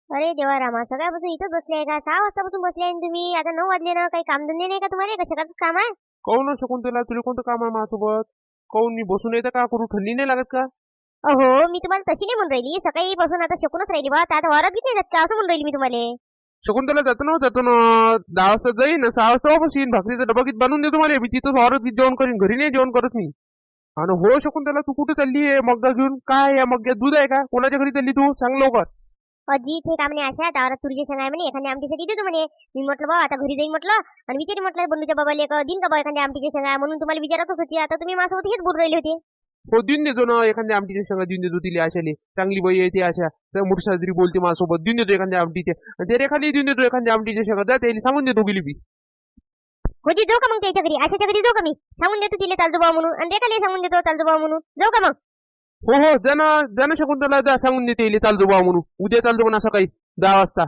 अरे देवा रामा, सकाळपासून इथंच बसले आहे का? 6 वाजतापासून बसले आहे ना तुम्ही. आता 9 वाजले ना. काही कामधंदे नाही का तुम्हाला? कशाचं काम आहे? काहून शकुंतला तुला कोणतं काम आहे माझ्यासोबत? काहून मी बसून येतं का करू? थंडी नाही लागत का? अहो, मी तुम्हाला तशी नाही म्हणून राहिली. सकाळीपासून आता शकूनच राहिली बा. आता वावरात किती जात का असं म्हणून राहिली मी तुम्हाला. शकुंतला जातो ना 10 वाजता जाईन 6 वाजता वापस येईन. भाकरीचा डबा किती बांधून देतो मला. मी तिथं वावरात जेवण करीन, घरी नाही जेवण करत मी. आणि हो शकुंतला, तू कुठे चालली आहे मग्गा घेऊन? काय या मग्ग्यात दूध आहे का? कोणाच्या घरी चालली तू? सांग लवकर. अजी ते काम नाही अशा वावरात तुरीचे शेंगा आहे म्हणे. एखाद्या आमटीसाठी देतो म्हणे. मी म्हटलं बा आता घरी जाईन म्हटलं. आणि विचारी म्हटलं बंधूच्या बाबाला एक दिन का बा एखाद्या आमटीचे शेंगा आहे म्हणून तुम्हाला विचारतच होती. आता तुम्ही माझ्यासोबत हेच बोलून राहिले होते. हो देऊन देतो ना, एखाद्या आमटीच्या संग देऊन देतो तिला. आशाले चांगली बाई आहे ती आशा. त्या मोठी साजरी बोलते माझ्यासोबत. देऊन देतो एखाद्या आमटीचे. आणि ते रेखाली देऊन देतो एखाद्या आमटीच्या शेंगा. जा त्याला सांगून देतो गेली बी. होती जाऊ का मग त्याच्या घरी? अशाच्या घरी जाऊ का मी? सांगून देतो तिला चालतो बा म्हणून. आणि रेखाला सांगून देतो चालतो बा म्हणून. जाऊ का मग? हो हो, जा ना शकुंतला, जा सांगून देते येईल चालतो बा म्हणून. उद्या चालतो म्हणा सकाळी 10 वाजता.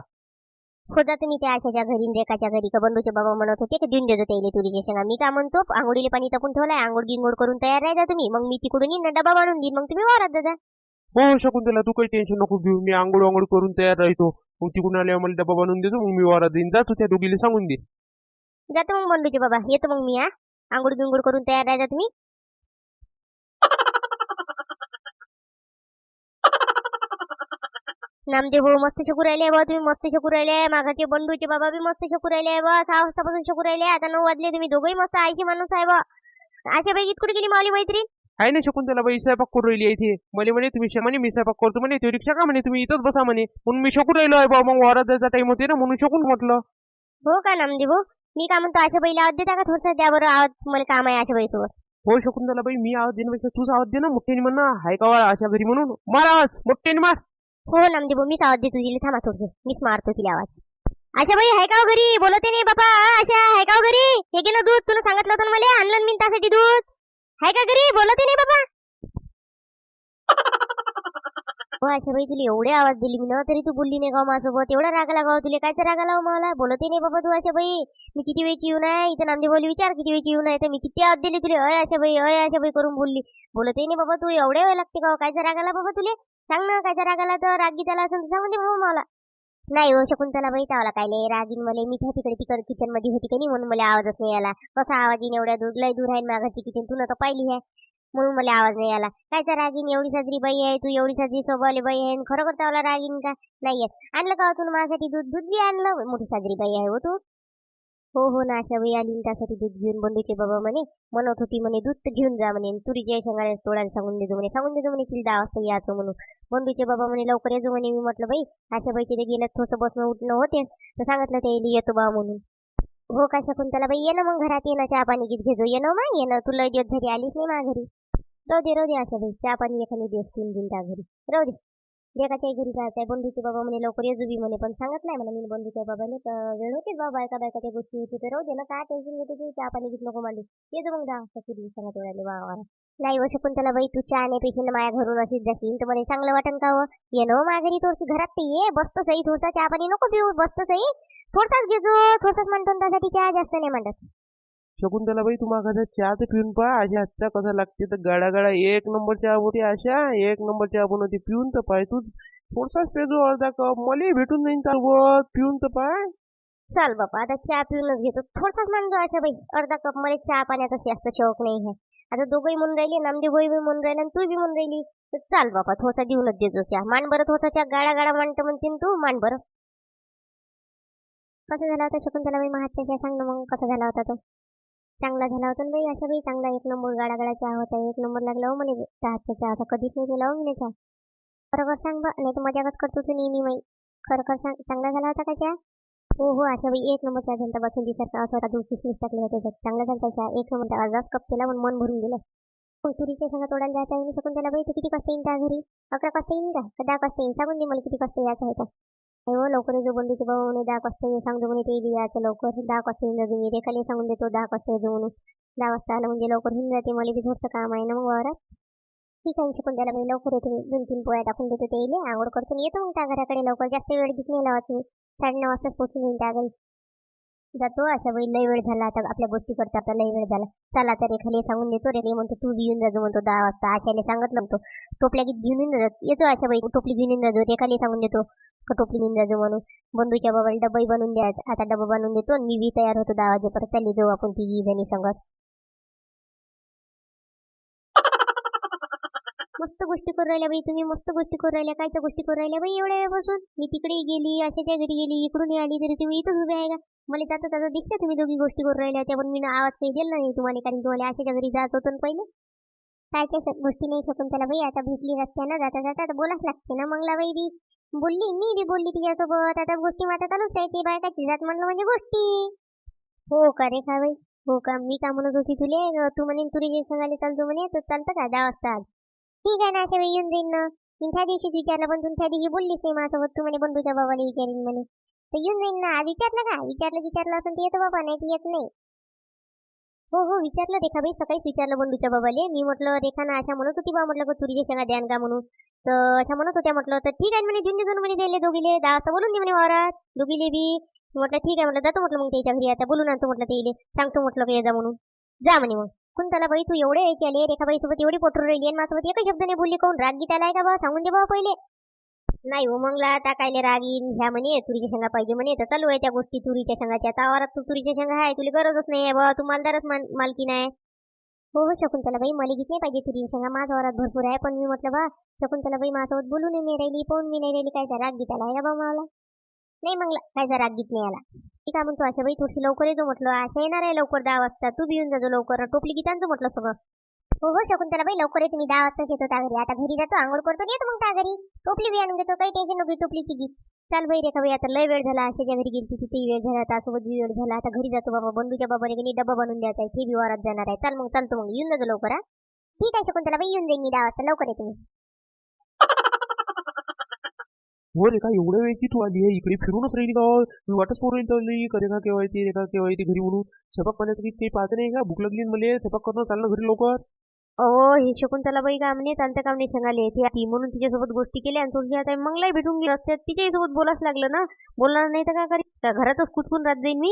हो जा तुम्ही त्या आशाच्या घरी आणि रेखाच्या घरी. का बंधूचे बाबा म्हणत होते की देऊन देतो त्याला तुरीचे शेंगा. मी काय म्हणतो, आंघोळीला पाणी तापून ठेवलाय. आंघोळ गिंगोळ करून तयार राहायचा तुम्ही. मग मी तिकडून येईन ना, डबा बांधून देईन. मग तुम्ही वावरात जा. हो हो शकुंतला, तू काही टेन्शन नको घेऊ. मी आंघोळ वांघोळ करून तयार राहतो. मग तिकडून आल्यावर मला डबा बनवून देतो. मग मी वावरात जाईन. जा तू त्या दोघीला सांगून दे. जातो मग बंधूचे बाबा. येतो मग मी. आंघोळ गिंगोळ करून तयार राहायचा तुम्ही. नामदेव भाऊ मस्त शकू राहिले बा. तुम्ही मस्त शकू राहिले. माघाचे बंधूचे बाबा बी मस्त शकू राहिले बा. 6 वाजतापासून शकू राहिले. आता 9 वाजले. तुम्ही दोघंही मस्त आईशी माणूस आहे बा. अशा पैकी कुठे गेली मावली मैत्रीण? आहे ना शकुंतला बाई, स्वयंपाक करून राहिली आहे इथे. मला म्हणे तुम्ही म्हणे मी स्वयंपाक करतो म्हणे. ते रिक्षा का म्हणे तुम्ही इथंच बसा म्हणे. म्हणून मी शकून राहिलो आहे बा. मग वावरात जायचा टाइम होते ना, म्हणून शकून म्हटलं. हो का नामदेव भाऊ? मी काय म्हणतो, आशा बैला आवाज देता का थोडस? द्या बरं आवाज. मला काम आहे आशा सोबत. हो शकुंतला बाई, मी आवाज देण्यापेक्षा तूच आवाज दे ना मोठ्याने. म्हणा हाय का अशा घरी म्हणून मार आवाज मोठ्याने मार. हो नामदेव भाऊ, मीच आवाज देतो तिला. थांबा थोडं, मीच मारतो तिला आवाज. आशा बाई आहे का हो घरी? बोलते नाही बाबा. आशा आहे का हो घरी? हे घे ना दूध. तुला सांगितलं होतं ना मला. आणलं मी त्यासाठी दूध. आहे का घरी? बोलते नाही बाबा. हो आशा बाई, तुला एवढे आवाज दिली मी ना, तरी तू बोलली नाही का माझ्यासोबत? एवढा राग लागाव तुला? कायचा राग लावा मला? बोलते नाही बाबा तू आशा बाई. मी किती वेळची येऊन आहे इथं? नामदेव बोली विचार किती वेळची येऊन आहे. तर मी किती आवाज दिली तुला? अय आशा बाई, अय आशा बाई करून बोलली. बोलते नाही बाबा तू. एवढ्या वेळ लागते का? कायचा राग आला बाबा तुले? सांग ना, कायचा राग आला? तर राग गीत आला असेल तर सांगून दे बाबा मला. नाही हो शकुंतला बाई, तावला कायले रागीन मले. मी त्या तिकडे तिकडे किचन मध्ये होती का नाही, म्हणून मला आवाजच नाही आला. कसा आवाज येईन एवढ्या दूर? लय दूर आहे माझ्या घरची किचन. तू तर पाहिली आहे म्हणून मला आवाज नाही आला. कायचा रागीन? एवढी साजरी बाई आहे तू. एवढी साजरी सोबवली बाई आहे. खरोखर तावला रागीन का? नाही आणलं का तू माझ्यासाठी दूध? दूध बी आणलं? मोठी साजरी बाई आहे हो तू. हो हो ना, आशा बाई आली त्यासाठी दूध घेऊन. बंधूचे बाबा म्हणे म्हणत होती म्हणे दूध तर घेऊन जा म्हणे. तुरीच्या शेंगाला तोडायला सांगून देतो म्हणे. सांगून देतो म्हणे तिला 10 वाजता यायचं म्हणून. बंधूचे बाबा म्हणे लवकर येतो म्हणे. मी म्हटलं बाई आशा बाई तिथे गेलं थोडं बसणं उठणं होते, तर सांगितलं ते येतो बा म्हणून. हो का शकुंतला बाई? ये ना मग घरात. ये ना, चहा पाणी गीत घेजो. ये ना मग. ये ना, तुला दिवस झाली आलीच नाही माझ्या घरी. राहू दे आशा बाई. चहा पाणी एखादी दिवस पिऊन घेईन त्या घरी. राहू दे. लेकाच्याही घरी जायचंय. बंधूचे बाबा म्हणे लवकर ये जुबी म्हणे. पण सांगत नाही म्हणा मी बंधूच्या बाबाने. तर वेळ होते बाबा एका बायका त्या गोष्टी होती. तर राहू दे ना, काय टेन्शन घेते तू? चहा पाणी घेत नको मांडू. येतो मग 10 वाजता तुझी सांगत वेळाले वा. नाही हो शकुंतला बाई, तू चहा नाही पेशील माझ्या घरून अशीच जाशील तर मला चांगलं वाटन का हो? ये ना माझ्या घरी थोडीशी. घरात ते ये, बसतो सही. थोडसा चहा पाणी नको पिऊ, बसतो सही. थोडसाच घेजो. थोडसाच म्हणतो त्यासाठी चहा, जास्त नाही म्हणतात. शकुंतला बाई, तू माझा चहा तर पिऊन पहा. आशा हातचा कसा लागते तर गाडा गाडा एक नंबर चहा होते. आशा एक नंबर चहा बनवते. पिऊन तर पाय तू. थोडसाच पेजो अर्धा कप. मला भेटून जाईन चालवत. पिऊन तर पाय. चल बाबा, आता चहा पिऊनच घेतो. थोडसाच म्हणतो आशा बाई. अर्धा कप. मला चहा पाण्याचा जास्त शौक नाही आहे. आता दोघंही म्हणून राहिली. नामदेव भाई बी म्हणून राहिले आणि तू बी म्हणून राहिली. तर चाल बाबा, थोडसा देऊनच देतो चहा. मान बरं थोडसा चहा. गाडा गाडा म्हणतो म्हणते तू. मान बरं. कसा झाला होता शकुंतला बाई महात्या चहा? सांग ना मग, कसा झाला होता तो? चांगला झाला होता ना बाई आशा बाई. चांगला एक नंबर गाडा गाडा चहा होता. एक नंबर लागला हो म्हणे चहाचा. चहा आता कधीच नाही केला हो म्हणे चहा. खरोखर सांग बा, नाही तर मजा कसं करतो तू नेहमी माई. खरोखर सांग, चांगला झाला होता का चहा? हो हो आशा बाई, एक नंबर चहा झाला. बासुंदी सारखा असं दूध किशमिश टाकले होते त्याच्यात. चांगला झाला चहा. एक नंबर. अर्धाच कप केला पण मन भरून गेलं. मग तुरीच्या संग तोडायला जायचं आहे शकून त्याला बाई. तू किती वाजता येईन त्या घरी? 11 वाजता येईन का? 10 वाजता येईन? सांगून दे मला किती वाजता यायचं आहे का? नाही हो, लवकर येतो. बंधूचे भाऊ म्हणे 10 वाजता ये. सांगतो म्हणे ते यायचं लवकर. 10 वाजता येऊन जातो मी. रेखाला सांगून देतो 10 वाजता येतो म्हणून. 10 वाजता आलं म्हणजे लवकर होऊन जाते. मला बी थोडंसं काम आहे ना मग वावरात. ठीक आहे शकून त्याला बाई. लवकर येतो मी. 2-3 पोळ्या टाकून देतो ते येईल. आंघोळ करतो येतो मग त्या घराकडे लवकर. जास्त वेळ घेत नाही लावा तुम्ही. 9:30 वाजताच पोहोचून येईन त्या घरी. जातो अशा वेळी लय वेळ झाला आता आपल्या गोष्टी करता आता लय वेळ झाला. चला आता रेखाले सांगून देतो. रेखा म्हणतो तू बी येऊन जाजो म्हणतो 10 वाजता. आशाने सांगितलं म्हणतो टोपल्या गीत घेऊन येऊन जातो. येतो आशा बाई टोपली घेऊन येऊन जाजो. रेखाले सांगून देतो का टोपली घेऊन जाजो म्हणून. बंधूच्या बाबाला डबाही बनवून द्या. आता डबा बनवून देतो. मी बी तयार होतो 10 वाजेपर्यंत. चालली जाऊ आपण तिघी जणी संगच. मस्त गोष्टी करू राहिल्या बाई तुम्ही. मस्त गोष्टी करू राहिल्या. कायच्या गोष्टी करू राहिल्या बाई एवढ्या वेळापासून. मी तिकडे गेली आशाच्या घरी गेली इकडून आली तरी तुम्ही इथंच उभे आहे का? मला जाता जाता दिसते तुम्ही दोघी गोष्टी करू राहिल्या. त्या पण मी आवाज काही दिला नाही तुम्हाला कारण तुम्हाला आशाच्या घरी जात होतो ना पहिले. कायच्या गोष्टी नाही शकुंतला बाई. आता भेटली रस्त्यानं जाता जाता आता बोलाच लागते ना. मंगला बाई बी बोलली मी बी बोलली तिच्यासोबत. आता गोष्टी वाटत आलोच आहे ते बायकाची जात म्हणलं म्हणजे गोष्टी. हो का रे का बाई. हो का मी का म्हणत होती तुले तू म्हणे तुरी सांगायला चालतो म्हणे तर चालतं का 10 वाजता आज. ठीक आहे ना अशा वेळी येऊन जाईन ना. मी त्या दिवशीच विचारलं पण तुम्ही त्या दिवशी बोललीच नाही माझ्यासोबत. तू म्हणे बंधूच्या बाबाला विचारीन म्हणे तर येऊन जाईन ना. आज विचारलं का? विचारलं असं ते येतो बाबा नाही की येत नाही. हो हो विचारलं रेखाबाई सकाळीच विचारलं बंधूच्या बाबाले. मी म्हटलं रेखा ना अशा म्हणत होती बा म्हटलं का तुरीच्या शेंगा द्यान का म्हणून. तर अशा म्हणत होत्या म्हटलं तर ठीक आहे म्हणे देऊन देतो म्हणे दिले दोघीले 10 वाजता बोलून दे म्हणे वावरात दोघीले बी. म्हटलं ठीक आहे म्हटलं जातो म्हटलं मग त्याच्या घरी आता बोलून आणतो म्हटलं ते सांगतो म्हटलं का ये जा म्हणून. जा म्हणे मग. कुंतला बाई तू एवढे यायची आली रेखाबाई सोबत एवढी पोटरू राहिली आणि माझ्यासोबत एकच शब्द नाही बोलली. कोण राग गीत आलाय का बा सांगून दे बा पहिले. नाही हो मंगला आता कायले रागीन ह्या म्हणे तुरीच्या शेंगा पाहिजे म्हणे तर चालू आहे त्या गोष्टी तुरीच्या शेंगाच्या. आता आवारात तू तुरीच्या शेंगा आहे तुला गरजच नाही बा. तू मालदारच मालकी नाही. हो हो शकुंतलाबाई मला घेत नाही पाहिजे तुरीच्या शेंगा. माझ्या वरात भरपूर आहे पण मी म्हटलं बा शकुंतलाबाई माझ्यासोबत बोलून नाही राहिली पाहून मी नाही राहिली. कायचा राग गीत आलाय का बा मला. नाही मंगला कायचा राग गीत नाही आला. ठीक आहे म्हणतो आशा बाई थोडीशी लवकर येतो म्हटलं. आशा येणार आहे लवकर 10 वाजता. तू बी येऊन जातो लवकर. टोपली गीतांचं म्हटलं सगळं. हो हो शकुंतलाबाई लवकर येतो मी 10 वाजताच येतो त्या घरी. आता घरी जातो आंघोळ करतो येतो मग त्या घरी. टोपली बी आणून देतो काही टेन्शन नको टोपलीची गीत. चाल बाई रेखाबाई आता लय वेळ झाला. आशाच्या घरी गेली तिथेही वेळ झाला. त्यासोबत बी वेळ झाला. आता घरी जातो बाबा बंधूच्या बाबाने गेली डबा बनवून द्यायचा आहे. ते बी वारात जाणार आहे. चाल मग चालतो मग येऊन जातो लवकर. हा ठीक आहे शकुंतलाबाई येऊन जाईन मी 10 वाजता लवकर येतो मी. हो रे का एवढ्या वेळची तू आली आहे इकडे फिरूनच राहिली का? मी वाटच पोर राहिली का रेखा केव्हा येते घरी म्हणून. स्वयंपाक पाण्याचं काही पाहत नाही का? भूक लागली मला स्वयंपाक करणं चाललं घरी लवकर. अहो ही शकुंतलाबाई का म्हणे चालतं का म्हणे शेंगाले येते ती म्हणून तिच्यासोबत गोष्टी केल्या आणि थोडी आता मंगलाही भेटून गेली रस्त्यात तिच्याही सोबत बोलाच लागलं ना. बोलणार नाही तर काय करी घरातच कुचकून राहत जाईन मी.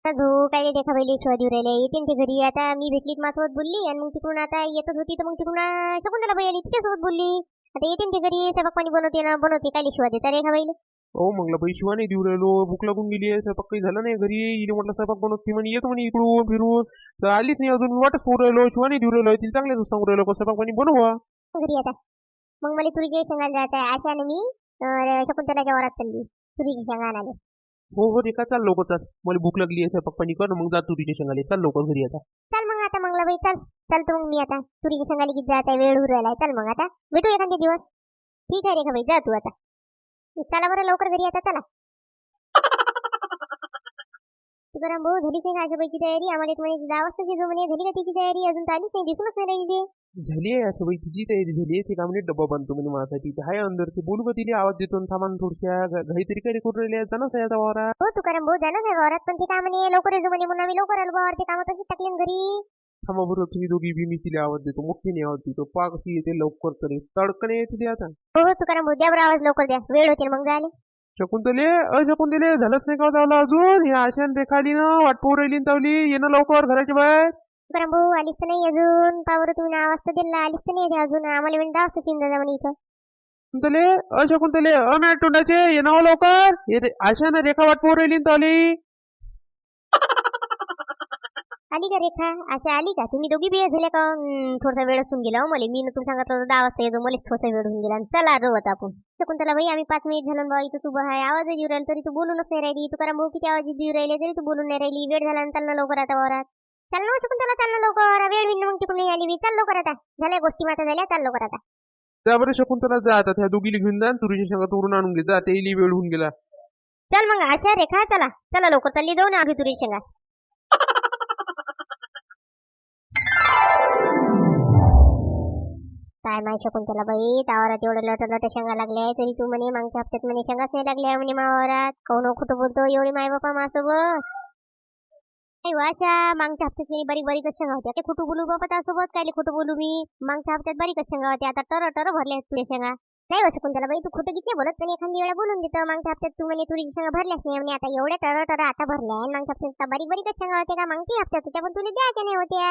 काय रेखाबाईला शिवाय देऊ राहिले येते ते घरी. आता मी भेटली माझ्यासोबत बोलली आणि मग तिकडून आता येतच होती तर मग तिकडून शकुंतलाबाई आली तिच्यासोबत बोलली. आता येते ते घरी स्वयंपाक पाणी बनवते काय शिवाय देता रेखाबाईला. हो मंगला बाई शिवा नाही देऊ राहिलो. भूक लागून गेली आहे स्वयंपाक काही झालं नाही घरी. इथे म्हटलं स्वयंपाक बनवते म्हणे येतो म्हणे इकडून फिरून तर आलीच नाही अजून. वाटच पोर राहिलो शिवा नाही देऊ राहिलो. तिला चांगल्याच सांगू राहिलो का स्वयंपाक पाणी बनवा घरी. आता मग मला तुरीच्या शेंगाला जायचं आहे. आशाने मी शकुंतलाच्या वरात चालली तुरीच्या शेंगा आणाले. हो हो रेखा चाल लवकर चाल. मला भूक लागली आहे स्वयंपाक पाणी कर मग जा तुरीच्या शेंगाले. चाल लवकर घरी आता. चल मग आता मंगलाबाई चल चालतो मग मी आता तुरीच्या शेंगाला किती जात आहे वेळ होऊ राहिला. चल मग आता भेटू एखाद्या दिवस. ठीक आहे रेखाबाई जा तू आता. चला बरं लवकर घरी आता चला. तुकाराम भाऊ झाली नाही आशाबाईची तयारी. आम्हाला एक म्हणे 10 वाजता शिजू म्हणे. झाली का तिची तयारी? अजून तर आलीच नाही दिसूनच नाही राहिली. झाली आहे आशाबाई तिची तयारी झाली आहे. ते का म्हणे डब्बा बांधतो म्हणे माझ्यासाठी. हाय अंदर ते बोलू का तिला आवाज देतो थांबा थोडशा घरी तरी काय करून राहिले जाणंच आहे आता वावरात. हो तुकाराम भाऊ जाणं आहे वावरात पण ते काय म्हणे लवकर येतो म्हणे म्हणून आम्ही लवकर आलो वावर. ते कामं तशीच टाकली घरी. थांबा बरोबर तुम्ही दोघी बी मी तिला आवाज देतो. मोठीने आवाज देतो पा कशी येते लवकर तरी तडकणे येते ते आता. हो हो तुकाराम भाऊ द्या बरं आवाज लवकर द्या. वेळ होते मग जायला. शकुंतले शकुंतले झालंच नाही का झालं अजून? हे आशान देखाली ना वाट पोर राहिली तावली येणं लवकर घराच्या बाहेर. तुकाराम भाऊ आलीच तर नाही अजून. पावर तुम्ही 9 वाजता दिला आलीच तर नाही अजून. आम्हाला म्हणजे 10 वाजता शिंदा जा म्हणे इथं. शकुंतले शकुंतले मॅट तोंडाचे येणं लवकर. येते आशान रेखा वाट पोर राहिली तावली. आली का रेखा? अशा आली का? तुम्ही दोघी बिया झाल्या का? थोडासा वेळ असून गेला हो मला. मी तुम्ही सांगितलं होतं 10 वाजता येतो. मलाच थोडासा वेळ होऊन गेला. चला जाऊ आता आपण. शकुंतला बाई आम्ही 5 मिनिट झालं बाबा इथं उभं आहे. आवाज देऊ राहिला तरी तू बोलूनच नाही राहिली. तुकाराम भाऊ किती आवाज देऊ राहिले तरी तू बोलून नाही राहिली. वेळ झाला चाल ना लवकर आता वावरात. चाल ना शकुंतला चाल ना लवकर. वेळ विन मग तिकडून आली मी. चाल लवकर आता. झाल्या गोष्टी माता झाल्या. चाल लवकर आता. त्या बरं शकुंतला जा आता त्या दोघीला घेऊन जा तुरीच्या शेंगा तोडून आणून घे जा. तेही वेळ होऊन गेला. चल मग आशा रेखा चला चला लवकर चालली जाऊ ना आम्ही तुरी शेंगा. काय माहिती शकुंतला बाई तावरात एवढं लट शेंगा लागल्या तरी तू म्हणे मागच्या हप्त्यात म्हणे शेंगाच नाही लागल्या म्हणे मावरात. कोण खोटं बोलतो एवढी माय बापा माझ्यासोबत. नाही वाशा मागच्या हप्त्यात बारीक बारीकच शेंगा होत्या. काय खोटं बोलू बाबा त्यासोबत? काय खोटं बोलू मी? मागच्या हप्त्यात बारीकच शेंगा होत्या. आता टर भरल्या तुझ्या शेंगा. नाही हो शकुंतला बाई, तू खोटं किती बोलत पण एखादी वेळा बोलून देतं. मागच्या हप्त्यात तू म्हणे तुरीची शेंगा भरल्याच नाही म्हणे, आता एवढ्या टर आता भरल्या आणि मागच्या हप्त्यात बारीक बारीकच शेंगा होत्या का? मागच्या हप्त्यात होत्या पण तुला द्यायच्या नाही होत्या.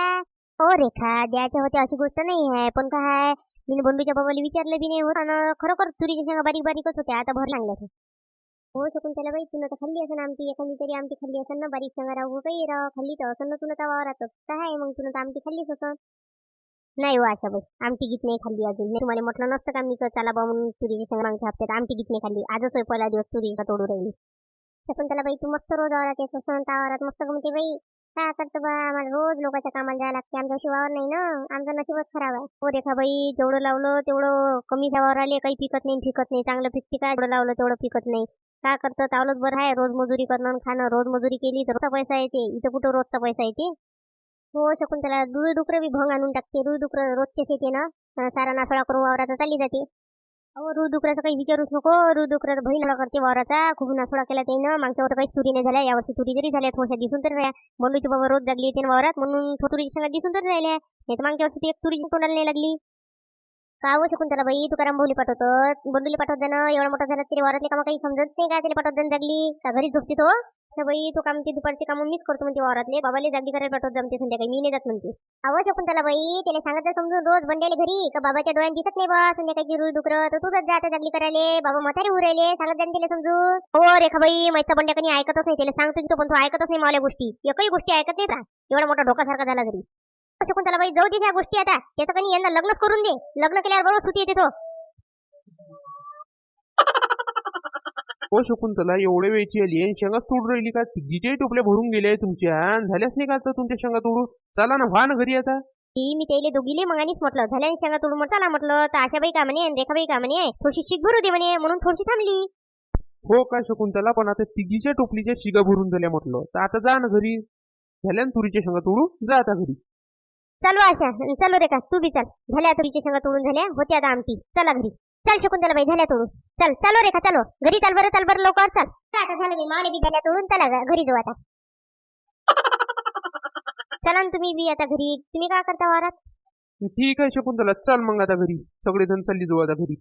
हो रेखा, द्यायच्या होत्या अशी गोष्ट नाही आहे, पण काय मी बंडूच्या बाबाला विचारलं बी नाही होत आणि खरोखर तुरीच्या शेंगा बारीक बारीकच होत्या, आता भर लागल्या. हो शकुंतला बाई, तुला तर खाल्ली असेल आमटी, एखादी तरी आमटी खाल्ली असेल ना, बारीक शेंगा राहू काही राव खाल्ली तर असं ना तुला तर वावरात काय मग तुला तर आमटी खाल्लीच असं. नाही हो आशाबाई, आमटी गीत नाही खाल्ली अजून. मी तुम्हाला म्हटलं नसतं का मी चला बा म्हणून तुरीची शेंगा मागच्या हप्त्यात आमटी गीत नाही खाल्ली. आजच होय पहिला दिवस तुरीचा तोडू राहिली. शकुंतला बाई, तू मस्त रोज वावरात येत असं वावरात मस्त गमते बाई. काय करतं बा, आम्हाला रोज लोकांच्या कामाला जायला लागते, आमच्याशी वावर नाही ना, आमचं नशीबच खराब आहे. हो रेखा बाई, जेवढं लावलं तेवढं कमी वावर आले, काही पिकत नाही फिकत नाही, चांगलं पिकते काय? जेवढं लावलं तेवढं पिकत नाही. काय करतं, तावलंच बरं आहे, रोज मजुरी करणं आणि खाणं. रोज मजुरी केली तर रोजचा पैसा येते, इथं कुठं रोजचा पैसा येते. हो शकुंतला, डुकरं बी भंग आणून टाकते. डुकरं रोजचेच येते ना, सारा नासळा करून वावरात चालली जाते. अहो डुकराचं काही विचारूच नको. डुकराचं बहिणा करते वावराचा, खूप नासोडा केला त्यानं. मागच्या वर्षी काहीच तुरी नाही झाल्या, यावर्षी तुरी जरी झाल्या थोड्या दिसून तर राहिल्या. बंडूची बाबा रोज जागली येते ना वावरात, म्हणून तुरीची शेंगा दिसून तर राहिल्या. नाही तर मागच्या वर्षी ती एक तुरीची तोंडाला नाही लागली. का हो शकुंतला बाई, तुकाराम भाऊली पाठवतो, बंडूली पाठवत ना, एवढा मोठा झाला तरी वावरातले कामं काही समजत नाही का? त्याला पाठवत जागली का घरी झोपते तो? बाई तो काम ते दुपारचे काम मीच करतो म्हणते वावरातले, बाबाले जागली करायला पाठवत जमते संध्याकाळी, मी नाही जात म्हणते. अहो शकुंतला बाई, त्याला सांगितलं समजून रोज बंड्याले घरी का बाबाच्या डोळ्यात दिसत नाही बा संध्याकाळची रुई डुकरं, तर तू जात जागली करायले, बाबा म्हातारे उरायले, सांगत जाईन त्याला समजून. हो रेखा बाई, मैचा बंड्या कधी ऐकतच नाही, त्याला सांगतो तो पण तो ऐकतच नाही मला गोष्टी, एकही गोष्टी ऐकत नाही का? एवढा मोठा ढोकासारखा झाला घरी. शकुंतला बाई, जाऊ दे त्या गोष्टी आता, त्याचं कधी यंदा लग्नच करून दे, लग्न केल्यावर बरोबर सुटी येते तो. हो शकुंतला, एवढ्या वेळची आली आणि शेंगा तोडून राहिली का? तिघीच्याही टोपल्या भरून गेल्या तुमच्या, झाल्याच नाही का आता तुमच्या शेंगा तोडू? चला ना, व्हा ना घरी आता. ती मी त्याला दोघीले मगानीच म्हटलं, झाल्या शेंगा तोडून म्हटलं म्हटलं तर आशाबाई का म्हणे आणि रेखाबाई का म्हणे थोडीशी शिक भरू दे म्हणे, म्हणून थोडीशी थांबली. हो का शकुंतला, पण आता तिघीच्या टोपलीच्या शिगा भरून झाल्या म्हटलं, तर आता जा ना घरी. झाल्या ना तुरीच्या शेंगा तोडू, जा आता घरी. चलो आशा, चलो रेखा, तू बी चल. झाल्या तुरीच्या शेंगा तोडून झाल्या, होती आता आमटी, चला घरी. चल शकुंतला बाई, झाल्या तोडून. चल चलो रेखा, चलो घरी, चल बरं लवकर चल. आता झालं मी माले बी झाल्या तोडून, चला घरी जाऊ आता. चला ना तुम्ही बी आता घरी, तुम्ही काय करता वारात? ठीक आहे शकुंतला, चल मग आता घरी, सगळेजण चालली जाऊ आता घरी.